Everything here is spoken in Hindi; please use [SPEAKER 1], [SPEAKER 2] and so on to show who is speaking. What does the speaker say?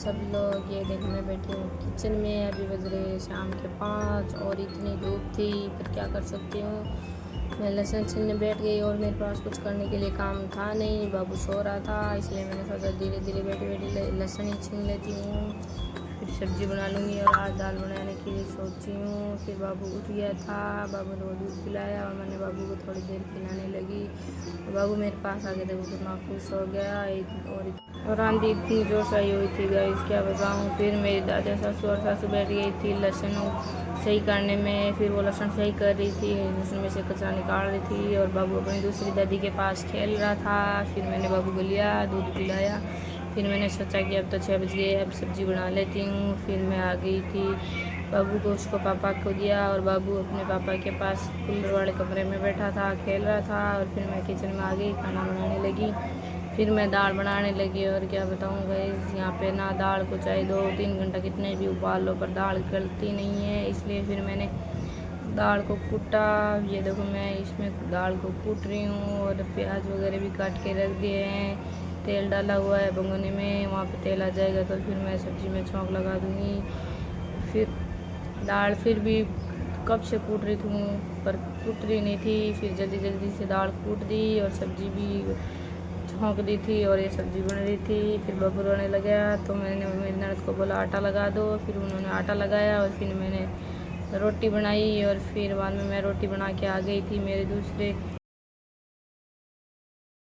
[SPEAKER 1] सब लोग। ये देखो मैं बैठी हूँ किचन में, अभी बज रहे शाम के 5 और इतनी धूप थी, पर क्या कर सकती हूँ। मैं लहसुन छीलने बैठ गई और मेरे पास कुछ करने के लिए काम था नहीं, बाबू सो रहा था, इसलिए मैंने सोचा धीरे धीरे बैठी बैठी लहसुन ही छीन लेती हूँ, फिर सब्ज़ी बना लूँगी। और आज दाल बनाने के लिए सोची हूँ। फिर बाबू उठ गया था, बाबू ने वो दूध पिलाया और मैंने बाबू को थोड़ी देर खिलाने लगी। बाबू मेरे पास आ गया, देखो कितना खुश हो गया। और आंधी इतनी जोर से आई हुई थी गाइस, क्या बताऊँ। फिर मेरी दादा सासू और सासू बैठ गई थी लहसुन सही करने में, फिर वो लहसुन सही कर रही थी, लहसुन में से कचरा निकाल रही थी और बाबू अपनी दूसरी दादी के पास खेल रहा था। फिर मैंने बाबू को लिया, दूध पिलाया। फिर मैंने सोचा कि अब तो 6 बज गए, अब सब्ज़ी बना लेती हूँ। फिर मैं आ गई थी, बाबू को उसको पापा को दिया और बाबू अपने पापा के पास कूलर वाले कमरे में बैठा था, खेल रहा था। और फिर मैं किचन में आ गई, खाना बनाने लगी। फिर मैं दाल बनाने लगी और क्या बताऊँ गाइस, यहाँ पे ना दाल को चाहे 2-3 घंटा कितने भी उबाल लो पर दाल गलती नहीं है, इसलिए फिर मैंने दाल को कूटा। ये देखो मैं इसमें दाल को कूट रही हूँ और प्याज वगैरह भी काट के रख दिए हैं। तेल डाला हुआ है भगोने में, वहाँ पे तेल आ जाएगा तो फिर मैं सब्ज़ी में छौंक लगा दूँगी। फिर दाल फिर भी कब से कूट रही थी पर कूट रही नहीं थी, फिर जल्दी जल्दी से दाल कूट दी और सब्ज़ी भी छौंक दी थी और ये सब्ज़ी बन रही थी। फिर बाबू रोने लगा तो मैंने मेरी ननद को बोला आटा लगा दो, फिर उन्होंने आटा लगाया और फिर मैंने रोटी बनाई और फिर बाद में मैं रोटी बना के आ गई थी मेरे दूसरे